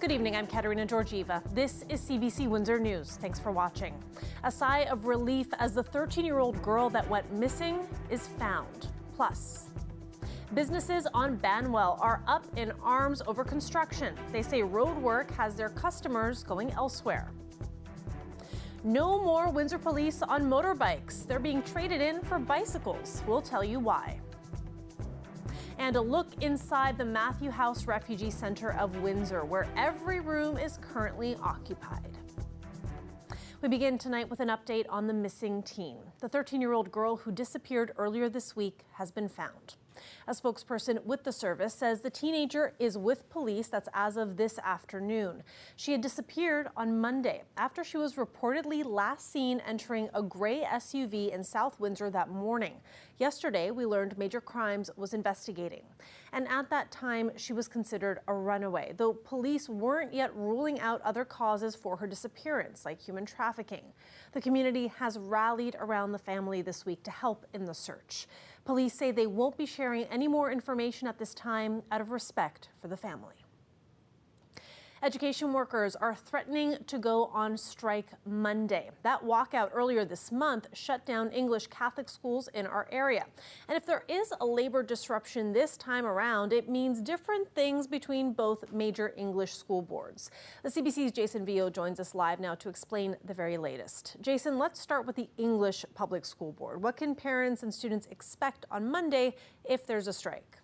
Good evening, I'm Katerina Georgieva. This is CBC Windsor News. Thanks for watching. A sigh of relief as the 13-year-old girl that went missing is found. Plus, businesses on Banwell are up in arms over construction. They say road work has their customers going elsewhere. No more Windsor police on motorbikes. They're being traded in for bicycles. We'll tell you why. And a look inside the Matthew House Refugee Center of Windsor, where every room is currently occupied. We begin tonight with an update on the missing teen. The 13-year-old girl who disappeared earlier this week has been found. A spokesperson with the service says the teenager is with police. That's as of this afternoon. She had disappeared on Monday after she was reportedly last seen entering a gray SUV in South Windsor that morning. Yesterday, we learned Major Crimes was investigating. And at that time, she was considered a runaway, though police weren't yet ruling out other causes for her disappearance, like human trafficking. The community has rallied around the family this week to help in the search. Police say they won't be sharing any more information at this time out of respect for the family. Education workers are threatening to go on strike Monday. That walkout earlier this month shut down English Catholic schools in our area. And if there is a labor disruption this time around, it means different things between both major English school boards. The CBC's Jason Vio joins us live now to explain the very latest. Jason, let's start with the English Public School Board. What can parents and students expect on Monday if there's a strike?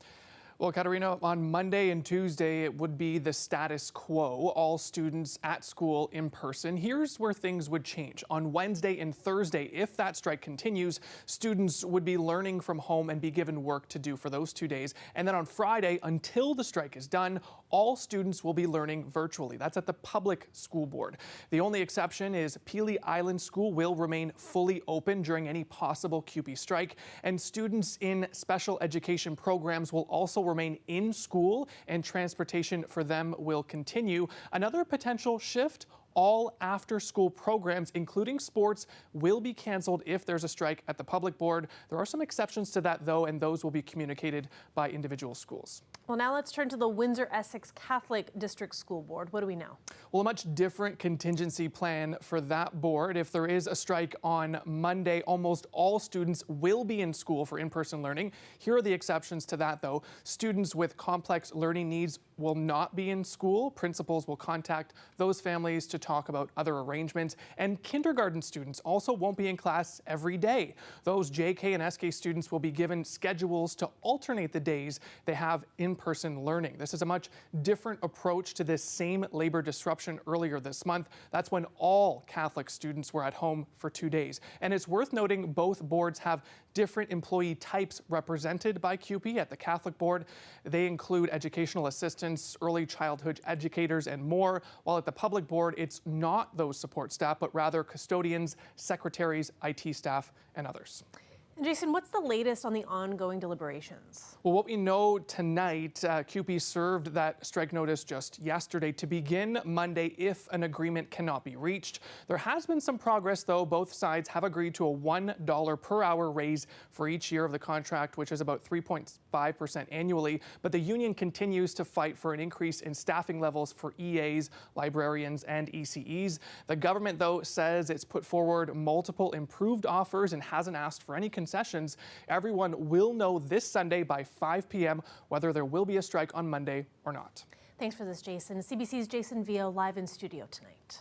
Well, Katerina, on Monday and Tuesday, it would be the status quo, all students at school in person. Here's where things would change. On Wednesday and Thursday, if that strike continues, students would be learning from home and be given work to do for those 2 days. And then on Friday, until the strike is done, all students will be learning virtually. That's at the public school board. The only exception is Pelee Island School will remain fully open during any possible CUPE strike, and students in special education programs will also remain in school, and transportation for them will continue. Another potential shift: all after-school programs, including sports, will be canceled if there's a strike at the public board. There are some exceptions to that, though, and those will be communicated by individual schools. Well, now let's turn to the Windsor-Essex Catholic District School Board. What do we know? Well, a much different contingency plan for that board. If there is a strike on Monday, almost all students will be in school for in-person learning. Here are the exceptions to that, though. Students with complex learning needs will not be in school. Principals will contact those families to talk about other arrangements. And kindergarten students also won't be in class every day. Those JK and SK students will be given schedules to alternate the days they have in-person learning. This is a much different approach to this same labor disruption earlier this month. That's when all Catholic students were at home for 2 days. And it's worth noting both boards have different employee types represented by CUPE. At the Catholic board, they include educational assistants, early childhood educators, and more, while at the public board, it's not those support staff, but rather custodians, secretaries, IT staff, and others. Jason, what's the latest on the ongoing deliberations? Well, what we know tonight, CUPE served that strike notice just yesterday to begin Monday if an agreement cannot be reached. There has been some progress, though. Both sides have agreed to a $1 per hour raise for each year of the contract, which is about 3.5% annually. But the union continues to fight for an increase in staffing levels for EAs, librarians, and ECEs. The government, though, says it's put forward multiple improved offers and hasn't asked for any concessions. Everyone will know this Sunday by 5 p.m. whether there will be a strike on Monday or not. Thanks for this, Jason. CBC's Jason Vio live in studio tonight.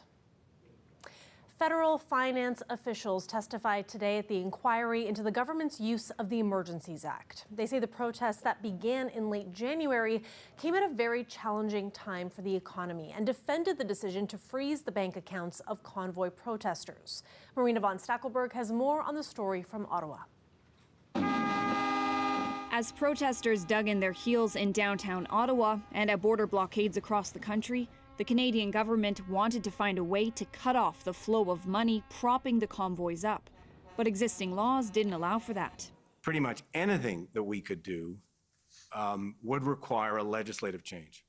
Federal finance officials testified today at the inquiry into the government's use of the Emergencies Act. They say the protests that began in late January came at a very challenging time for the economy and defended the decision to freeze the bank accounts of convoy protesters. Marina von Stackelberg has more on the story from Ottawa. As protesters dug in their heels in downtown Ottawa and at border blockades across the country, the Canadian government wanted to find a way to cut off the flow of money propping the convoys up. But existing laws didn't allow for that. Pretty much anything that we could do would require a legislative change.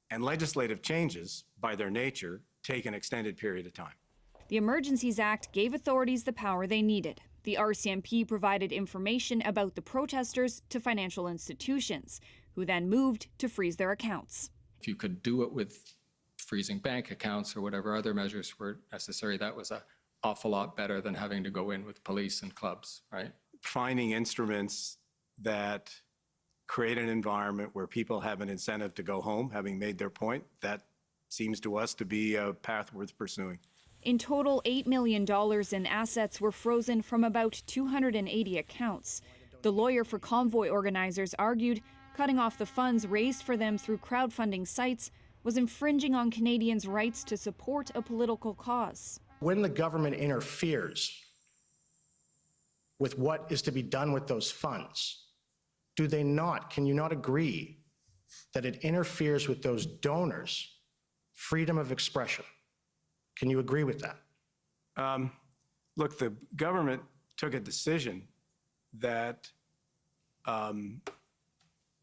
And legislative changes, by their nature, take an extended period of time. The Emergencies Act gave authorities the power they needed. The RCMP provided information about the protesters to financial institutions, who then moved to freeze their accounts. If you could do it with freezing bank accounts or whatever other measures were necessary, that was an awful lot better than having to go in with police and clubs, right? Finding instruments that create an environment where people have an incentive to go home, having made their point, that seems to us to be a path worth pursuing. In total, $8 million in assets were frozen from about 280 accounts. The lawyer for convoy organizers argued cutting off the funds raised for them through crowdfunding sites was infringing on Canadians' rights to support a political cause. When the government interferes with what is to be done with those funds, can you not agree that it interferes with those donors' freedom of expression? Can you agree with that? Look, the government took a decision that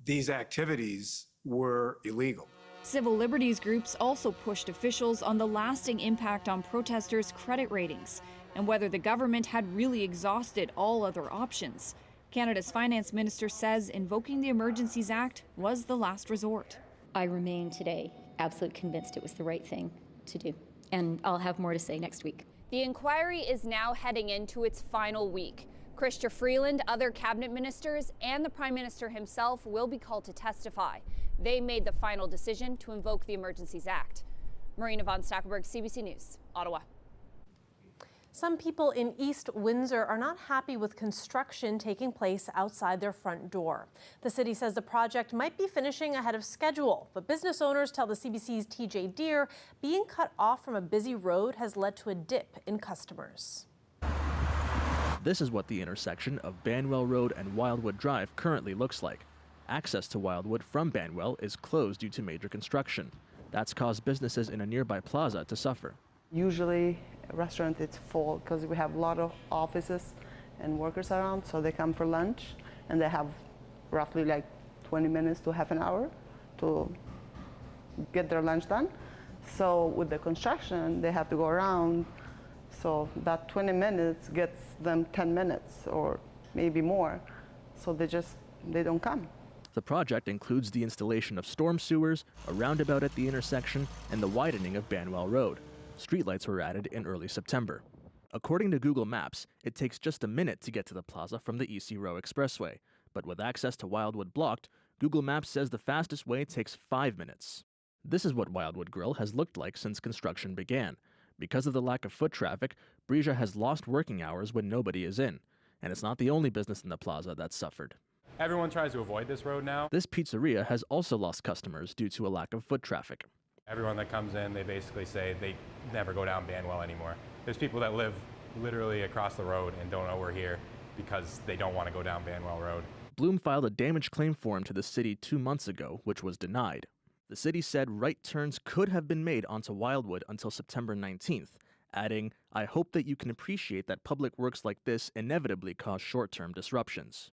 these activities were illegal. Civil liberties groups also pushed officials on the lasting impact on protesters' credit ratings and whether the government had really exhausted all other options. Canada's finance minister says invoking the Emergencies Act was the last resort. I remain today absolutely convinced it was the right thing to do, and I'll have more to say next week. The inquiry is now heading into its final week. Chrystia Freeland, other cabinet ministers, and the Prime Minister himself will be called to testify. They made the final decision to invoke the Emergencies Act. Marina von Stackelberg, CBC News, Ottawa. Some people in East Windsor are not happy with construction taking place outside their front door. The city says the project might be finishing ahead of schedule, but business owners tell the CBC's TJ Deere being cut off from a busy road has led to a dip in customers. This is what the intersection of Banwell Road and Wildwood Drive currently looks like. Access to Wildwood from Banwell is closed due to major construction. That's caused businesses in a nearby plaza to suffer. Usually a restaurant it's full because we have a lot of offices and workers around, so they come for lunch and they have roughly like 20 minutes to half an hour to get their lunch done. So with the construction, they have to go around. So that 20 minutes gets them 10 minutes or maybe more. So they don't come. The project includes the installation of storm sewers, a roundabout at the intersection, and the widening of Banwell Road. Streetlights were added in early September. According to Google Maps, it takes just a minute to get to the plaza from the EC Row Expressway. But with access to Wildwood blocked, Google Maps says the fastest way takes 5 minutes. This is what Wildwood Grill has looked like since construction began. Because of the lack of foot traffic, Breja has lost working hours when nobody is in. And it's not the only business in the plaza that's suffered. Everyone tries to avoid this road now. This pizzeria has also lost customers due to a lack of foot traffic. Everyone that comes in, they basically say they never go down Banwell anymore. There's people that live literally across the road and don't know we're here because they don't want to go down Banwell Road. Bloom filed a damage claim form to the city 2 months ago, which was denied. The city said right turns could have been made onto Wildwood until September 19th, adding, "I hope that you can appreciate that public works like this inevitably cause short-term disruptions."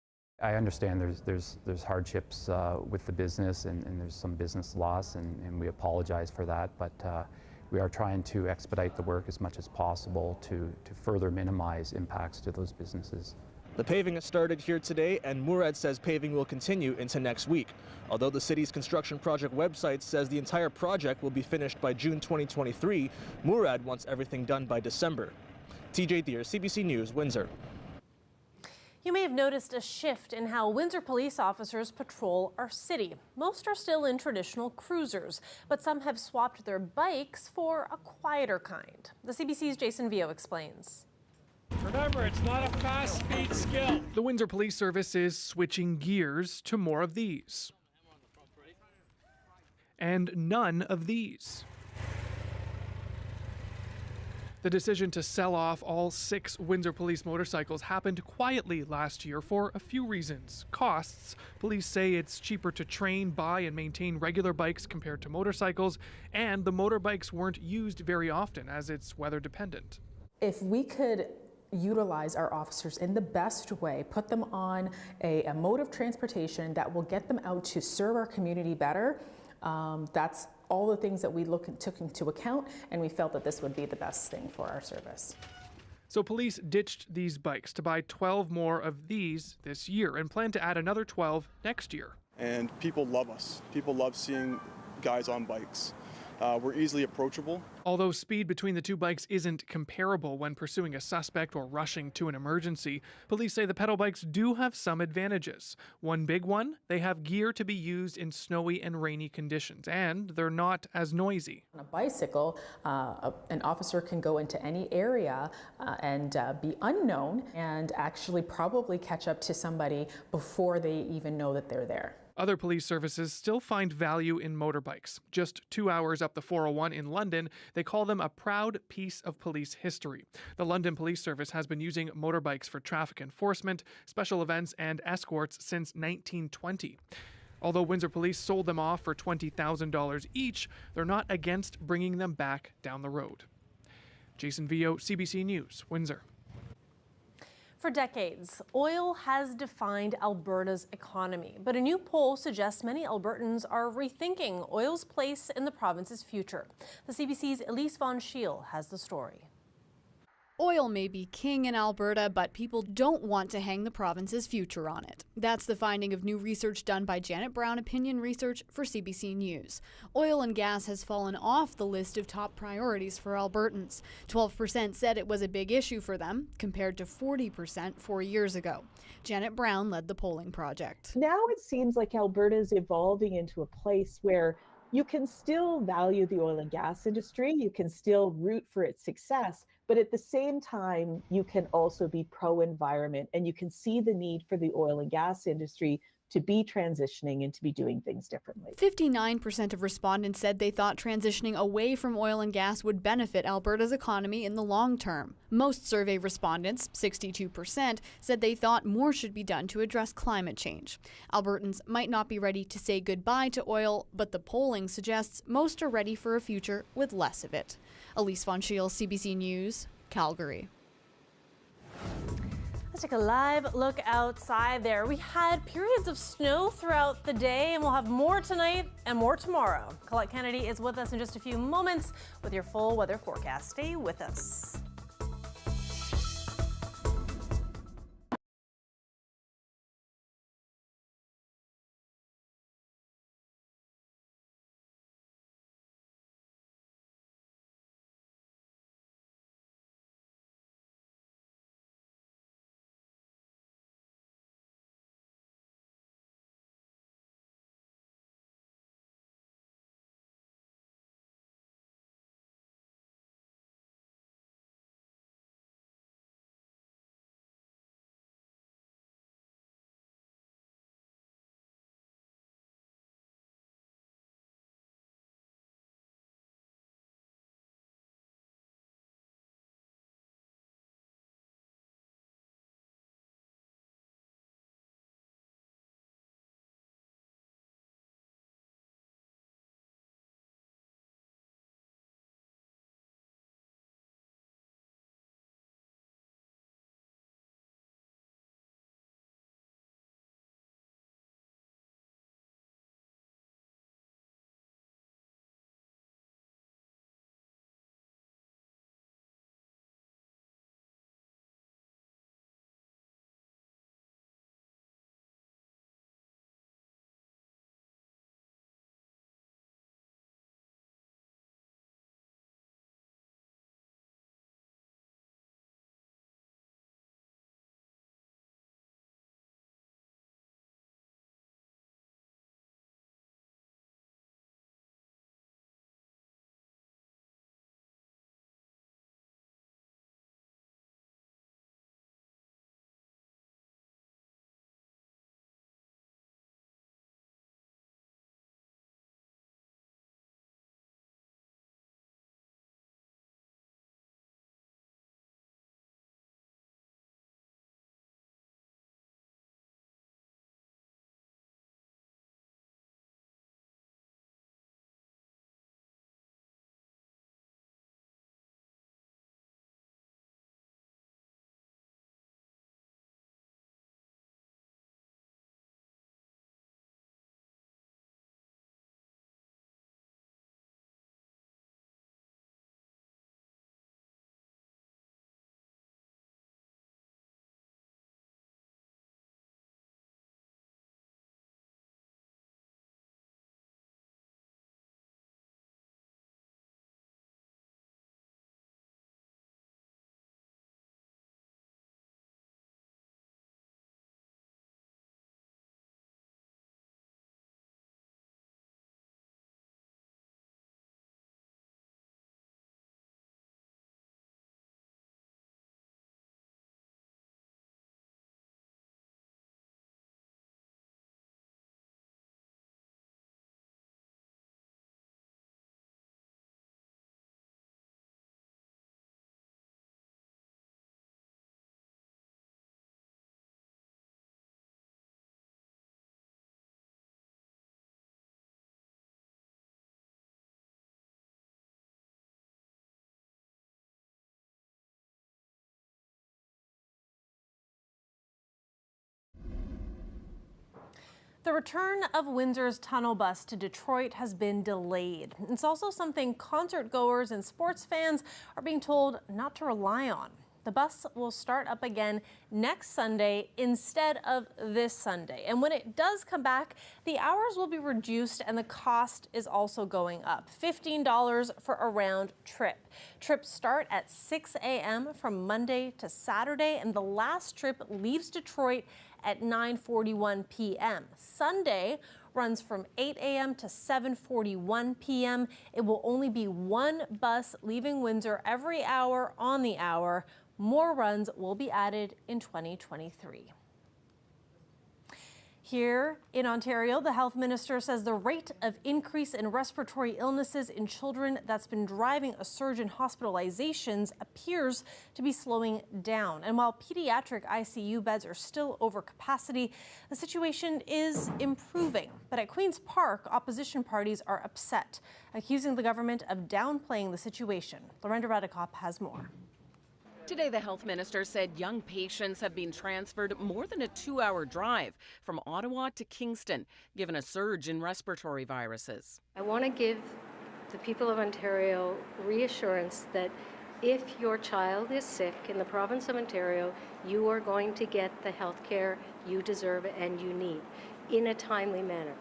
I understand there's hardships with the business and there's some business loss, and we apologize for that, but we are trying to expedite the work as much as possible to further minimize impacts to those businesses. The paving has started here today, and Murad says paving will continue into next week. Although the city's construction project website says the entire project will be finished by June 2023, Murad wants everything done by December. TJ Deere, CBC News, Windsor. You may have noticed a shift in how Windsor police officers patrol our city. Most are still in traditional cruisers, but some have swapped their bikes for a quieter kind. The CBC's Jason Vio explains. Remember, it's not a fast-speed skill. The Windsor Police Service is switching gears to more of these. And none of these. The decision to sell off all 6 Windsor Police motorcycles happened quietly last year for a few reasons. Costs. Police say it's cheaper to train, buy, and maintain regular bikes compared to motorcycles, and the motorbikes weren't used very often as it's weather dependent. If we could utilize our officers in the best way, put them on a mode of transportation that will get them out to serve our community better, that's all the things that we took into account, and we felt that this would be the best thing for our service. So police ditched these bikes to buy 12 more of these this year and plan to add another 12 next year. And people love us. People love seeing guys on bikes. We're easily approachable. Although speed between the two bikes isn't comparable when pursuing a suspect or rushing to an emergency, police say the pedal bikes do have some advantages. One big one, they have gear to be used in snowy and rainy conditions, and they're not as noisy. On a bicycle, an officer can go into any area and be unknown and actually probably catch up to somebody before they even know that they're there. Other police services still find value in motorbikes. Just 2 hours up the 401 in London, they call them a proud piece of police history. The London Police Service has been using motorbikes for traffic enforcement, special events, and escorts since 1920. Although Windsor Police sold them off for $20,000 each, they're not against bringing them back down the road. Jason Vio, CBC News, Windsor. For decades, oil has defined Alberta's economy, but a new poll suggests many Albertans are rethinking oil's place in the province's future. The CBC's Elise Von Schiel has the story. Oil may be king in Alberta, but people don't want to hang the province's future on it. That's the finding of new research done by Janet Brown Opinion Research for CBC News. Oil and gas has fallen off the list of top priorities for Albertans. 12% said it was a big issue for them, compared to 40% 4 years ago. Janet Brown led the polling project. Now it seems like Alberta is evolving into a place where you can still value the oil and gas industry, you can still root for its success, but at the same time, you can also be pro-environment and you can see the need for the oil and gas industry to be transitioning and to be doing things differently. 59% of respondents said they thought transitioning away from oil and gas would benefit Alberta's economy in the long term. Most survey respondents, 62%, said they thought more should be done to address climate change. Albertans might not be ready to say goodbye to oil, but the polling suggests most are ready for a future with less of it. Elise Von Schiel, CBC News, Calgary. Let's take a live look outside there. We had periods of snow throughout the day, and we'll have more tonight and more tomorrow. Colette Kennedy is with us in just a few moments with your full weather forecast. Stay with us. The return of Windsor's tunnel bus to Detroit has been delayed. It's also something concert goers and sports fans are being told not to rely on. The bus will start up again next Sunday instead of this Sunday. And when it does come back, the hours will be reduced and the cost is also going up. $15 for a round trip. Trips start at 6 a.m. from Monday to Saturday, and the last trip leaves Detroit at 9:41 p.m. Sunday runs from 8 a.m. to 7:41 p.m. It will only be one bus leaving Windsor every hour on the hour. More runs will be added in 2023. Here in Ontario, the health minister says the rate of increase in respiratory illnesses in children that's been driving a surge in hospitalizations appears to be slowing down. And while pediatric ICU beds are still over capacity, the situation is improving. But at Queen's Park, opposition parties are upset, accusing the government of downplaying the situation. Lorenda Radikop has more. Today, the health minister said young patients have been transferred more than a 2-hour drive from Ottawa to Kingston, given a surge in respiratory viruses. I want to give the people of Ontario reassurance that if your child is sick in the province of Ontario, you are going to get the health care you deserve and you need in a timely manner.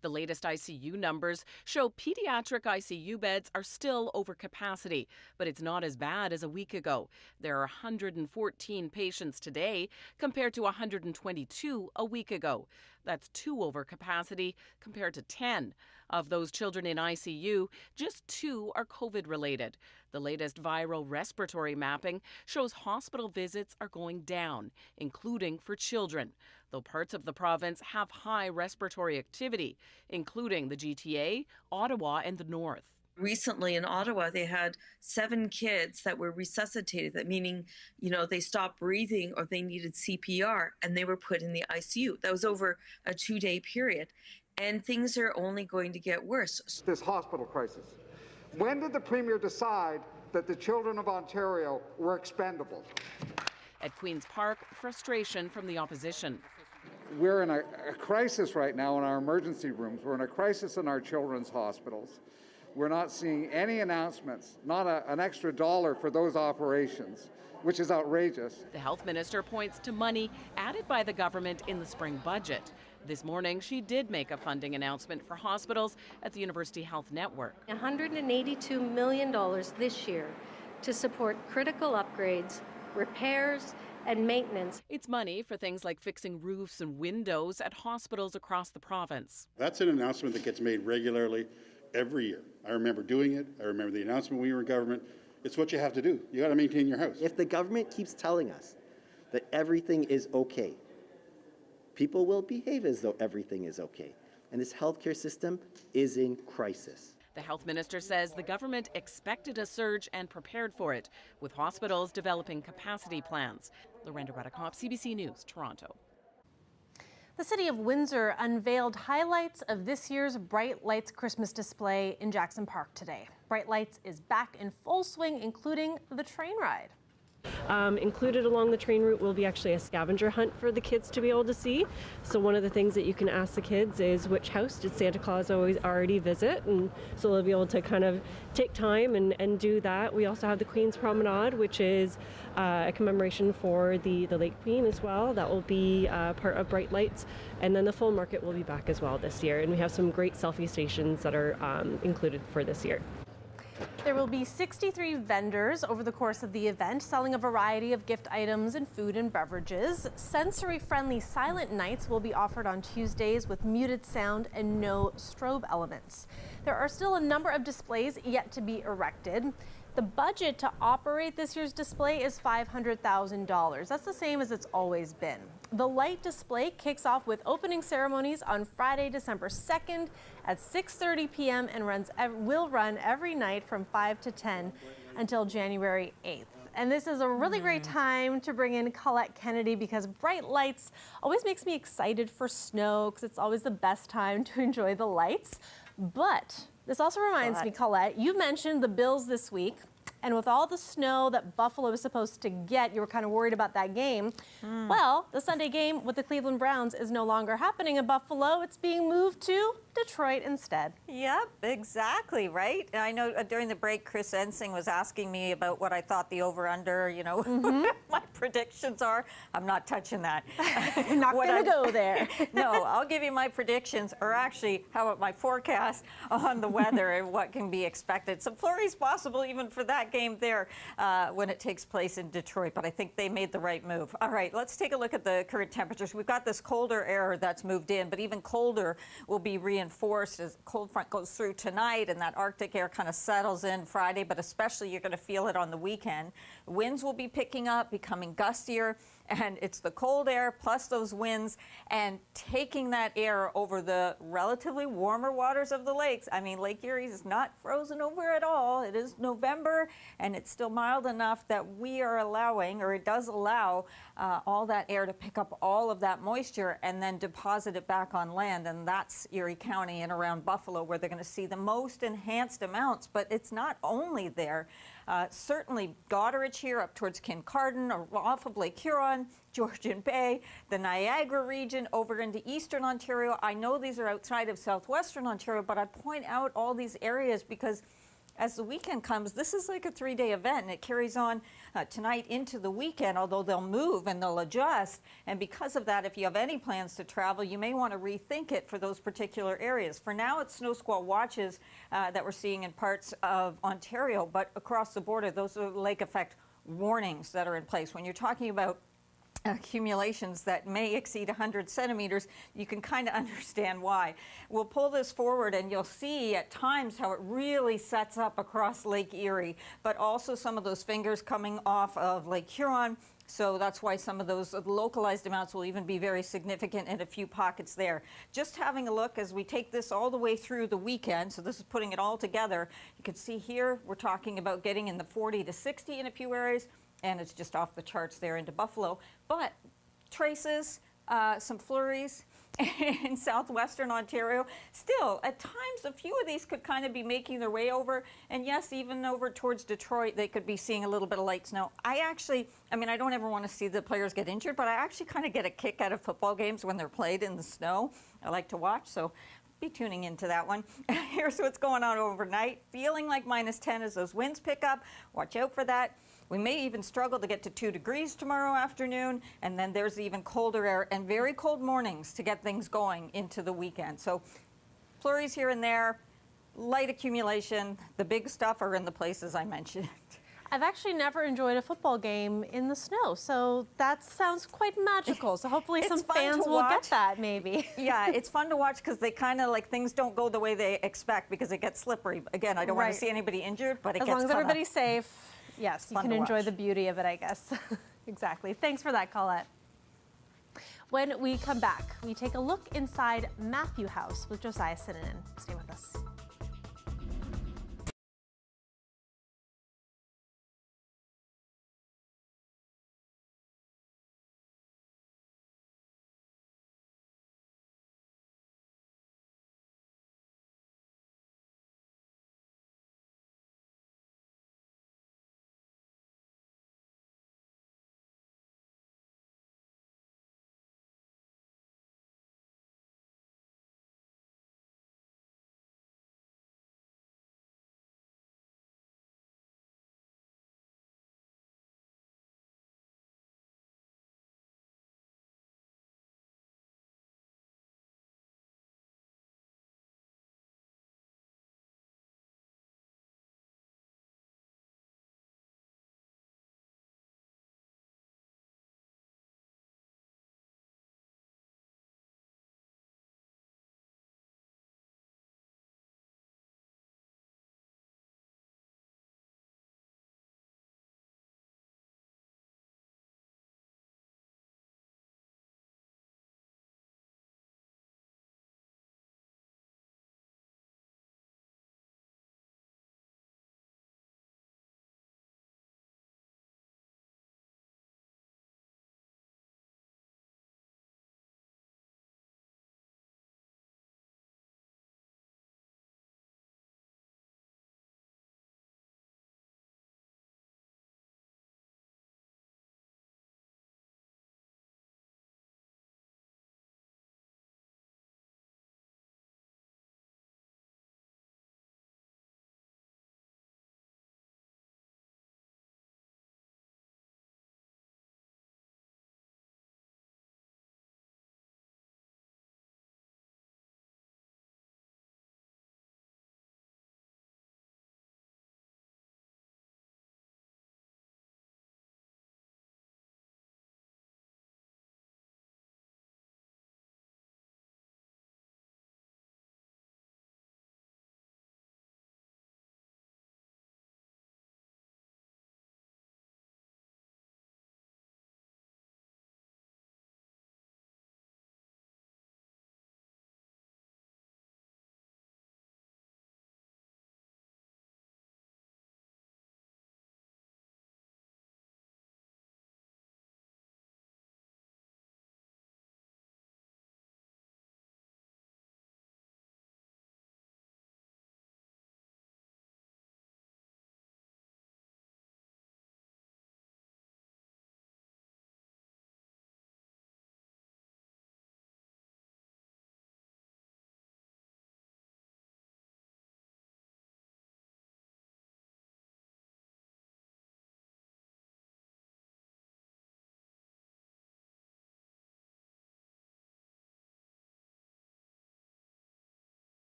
The latest ICU numbers show pediatric ICU beds are still over capacity, but it's not as bad as a week ago. There are 114 patients today compared to 122 a week ago. That's 2 over capacity compared to 10. Of those children in ICU, just 2 are COVID-related. The latest viral respiratory mapping shows hospital visits are going down, including for children, though parts of the province have high respiratory activity, including the GTA, Ottawa, and the North. Recently in Ottawa, they had 7 kids that were resuscitated, that meaning, they stopped breathing or they needed CPR, and they were put in the ICU. That was over a 2-day period. And things are only going to get worse. This hospital crisis. When did the Premier decide that the children of Ontario were expendable? At Queen's Park, frustration from the opposition. We're in a crisis right now in our emergency rooms. We're in a crisis in our children's hospitals. We're not seeing any announcements, not an extra dollar for those operations, which is outrageous. The health minister points to money added by the government in the spring budget. This morning, she did make a funding announcement for hospitals at the University Health Network. $182 million this year to support critical upgrades, repairs, and maintenance. It's money for things like fixing roofs and windows at hospitals across the province. That's an announcement that gets made regularly every year. I remember doing it. I remember the announcement when we were in government. It's what you have to do. You got to maintain your house. If the government keeps telling us that everything is okay, people will behave as though everything is okay. And this healthcare system is in crisis. The health minister says the government expected a surge and prepared for it, with hospitals developing capacity plans. Lorenda Radikop, CBC News, Toronto. The City of Windsor unveiled highlights of this year's Bright Lights Christmas display in Jackson Park today. Bright Lights is back in full swing, including the train ride. Included along the train route will be actually a scavenger hunt for the kids to be able to see. So one of the things that you can ask the kids is, which house did Santa Claus already visit? And so they'll be able to kind of take time and do that. We also have the Queen's Promenade, which is a commemoration for the late Queen as well. That will be part of Bright Lights. And then the full market will be back as well this year. And we have some great selfie stations that are included for this year. There will be 63 vendors over the course of the event, selling a variety of gift items and food and beverages. Sensory-friendly silent nights will be offered on Tuesdays with muted sound and no strobe elements. There are still a number of displays yet to be erected. The budget to operate this year's display is $500,000. That's the same as it's always been. The light display kicks off with opening ceremonies on Friday, December 2nd at 6:30 p.m. and will run every night from 5 to 10 until January 8th. And this is a really great time to bring in Colette Kennedy because bright lights always makes me excited for snow because it's always the best time to enjoy the lights. But this also reminds me, Colette, you mentioned the bills this week. And with all the snow that Buffalo is supposed to get, you were kind of worried about that game. Well, the Sunday game with the Cleveland Browns is no longer happening in Buffalo. It's being moved to Detroit instead. Yep, exactly, right? I know during the break, Chris Ensing was asking me about what I thought the over-under, you know, my predictions are. I'm not touching that. Not going to go there. No, I'll give you my predictions, or actually, how about my forecast on the weather and what can be expected. Some flurries possible even for that game there when it takes place in Detroit, but I think they made the right move. All right, let's take a look at the current temperatures. We've got this colder air that's moved in, but even colder will be reinforced as the cold front goes through tonight and that Arctic air kind of settles in Friday, but especially you're going to feel it on the weekend. Winds will be picking up, becoming gustier, and it's the cold air plus those winds and taking that air over the relatively warmer waters of the lakes. I mean, Lake Erie is not frozen over at all. It is November and it's still mild enough that we are allowing, or it does allow, all that air to pick up all of that moisture and then deposit it back on land. And that's Erie County and around Buffalo where they're going to see the most enhanced amounts. But it's not only there. Certainly Goderich here up towards Kincardine or off of Lake Huron, Georgian Bay, the Niagara region over into eastern Ontario. I know these are outside of southwestern Ontario, but I point out all these areas because as the weekend comes, this is like a 3-day event, and it carries on tonight into the weekend, although they'll move and they'll adjust. And because of that, if you have any plans to travel, you may want to rethink it for those particular areas. For now, it's snow squall watches that we're seeing in parts of Ontario, but across the border, those are lake effect warnings that are in place. When you're talking about accumulations that may exceed 100 centimeters, you can kind of understand why. We'll pull this forward and you'll see at times how it really sets up across Lake Erie, but also some of those fingers coming off of Lake Huron. So that's why some of those localized amounts will even be very significant in a few pockets there. Just having a look as we take this all the way through the weekend, so this is putting it all together, you can see here we're talking about getting in the 40 to 60 in a few areas, and it's just off the charts there into Buffalo. But traces, some flurries in southwestern Ontario. Still, at times, a few of these could kind of be making their way over. And yes, even over towards Detroit, they could be seeing a little bit of light snow. I mean, I don't ever want to see the players get injured, but I actually kind of get a kick out of football games when they're played in the snow. I like to watch, so be tuning into that one. Here's what's going on overnight. Feeling like -10 as those winds pick up. Watch out for that. We may even struggle to get to 2 degrees tomorrow afternoon, and then there's even colder air and very cold mornings to get things going into the weekend. So flurries here and there, light accumulation. The big stuff are in the places I mentioned. I've actually never enjoyed a football game in the snow, so that sounds quite magical. So hopefully some fans will get that maybe. Yeah, it's fun to watch because they kind of like things don't go the way they expect because it gets slippery. Again, I don't want to see anybody injured, but it gets as long as everybody's safe. Yes, you can enjoy the beauty of it, I guess. Exactly. Thanks for that, Colette. When we come back, we take a look inside Matthew House with Josiah Sinanen. Stay with us.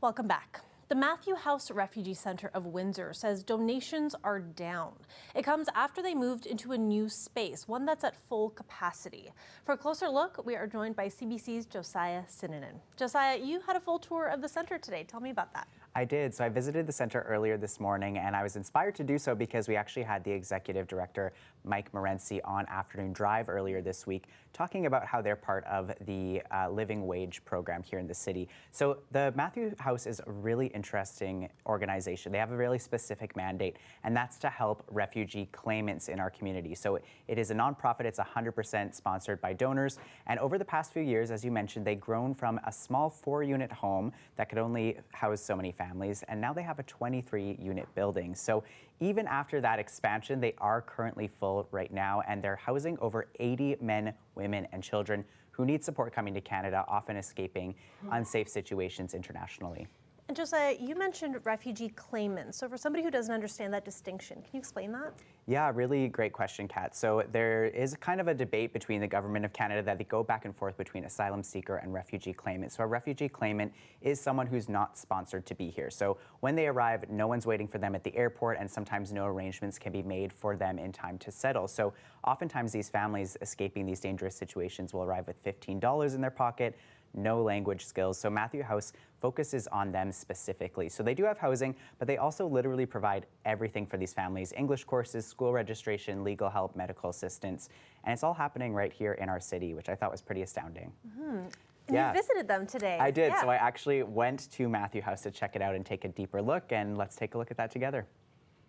Welcome back. The Matthew House Refugee Center of Windsor says donations are down. It comes after they moved into a new space, one that's at full capacity. For a closer look, we are joined by CBC's Josiah Sinanen. Josiah, you had a full tour of the center today. Tell me about that. I did. So I visited the center earlier this morning, and I was inspired to do so because we actually had the executive director, Mike Morency, on Afternoon Drive earlier this week, talking about how they're part of the living wage program here in the city. So the Matthew House is a really interesting organization. They have a really specific mandate, and that's to help refugee claimants in our community. So it is a nonprofit. It's 100% sponsored by donors. And over the past few years, as you mentioned, they've grown from a small 4-unit home that could only house so many families, and now they have a 23-unit building. So even after that expansion, they are currently full right now, and they're housing over 80 men, women, and children who need support coming to Canada, often escaping unsafe situations internationally. And Josiah, you mentioned refugee claimants. So for somebody who doesn't understand that distinction, can you explain that? Yeah, really great question, Kat. So there is kind of a debate between the government of Canada that they go back and forth between asylum seeker and refugee claimant. So a refugee claimant is someone who's not sponsored to be here. So when they arrive, no one's waiting for them at the airport, and sometimes no arrangements can be made for them in time to settle. So oftentimes these families escaping these dangerous situations will arrive with $15 in their pocket, no language skills. So Matthew House focuses on them specifically. So they do have housing, but they also literally provide everything for these families: English courses, school registration, legal help, medical assistance. And it's all happening right here in our city, which I thought was pretty astounding. And Yeah. you visited them today. I did. Yeah. So I actually went to Matthew House to check it out and take a deeper look, and let's take a look at that together.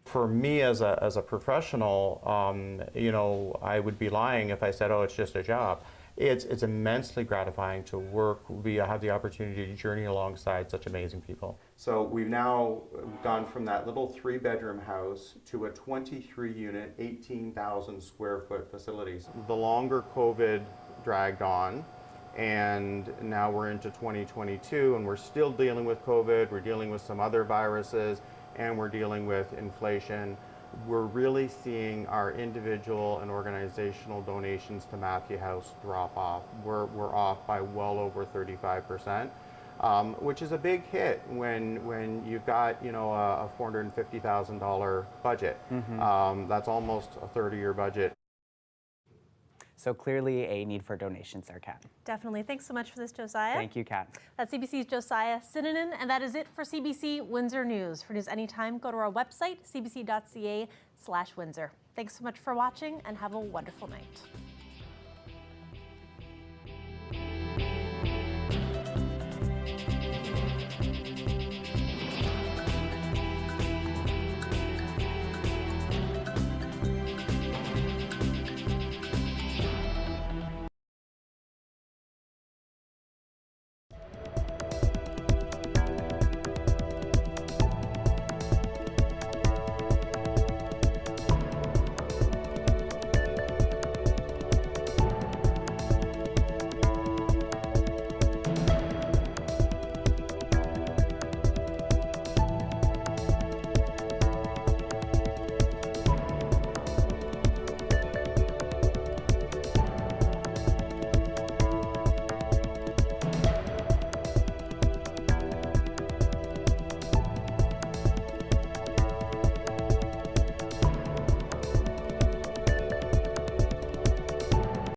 For me as a professional, you know, I would be lying if I said, oh, it's just a job. It's immensely gratifying to work. We have the opportunity to journey alongside such amazing people. So we've now gone from that little 3-bedroom house to a 23-unit, 18,000 square foot facilities. The longer COVID dragged on, and now we're into 2022, and we're still dealing with COVID, we're dealing with some other viruses, and we're dealing with inflation. We're really seeing our individual and organizational donations to Matthew House drop off. We're off by well over 35%, which is a big hit when you've got, you know, a $450,000 budget. That's almost a third of your budget. So clearly a need for donations there, Kat. Definitely. Thanks so much for this, Josiah. Thank you, Kat. That's CBC's Josiah Sinanen, and that is it for CBC Windsor News. For news anytime, go to our website, cbc.ca/Windsor. Thanks so much for watching, and have a wonderful night.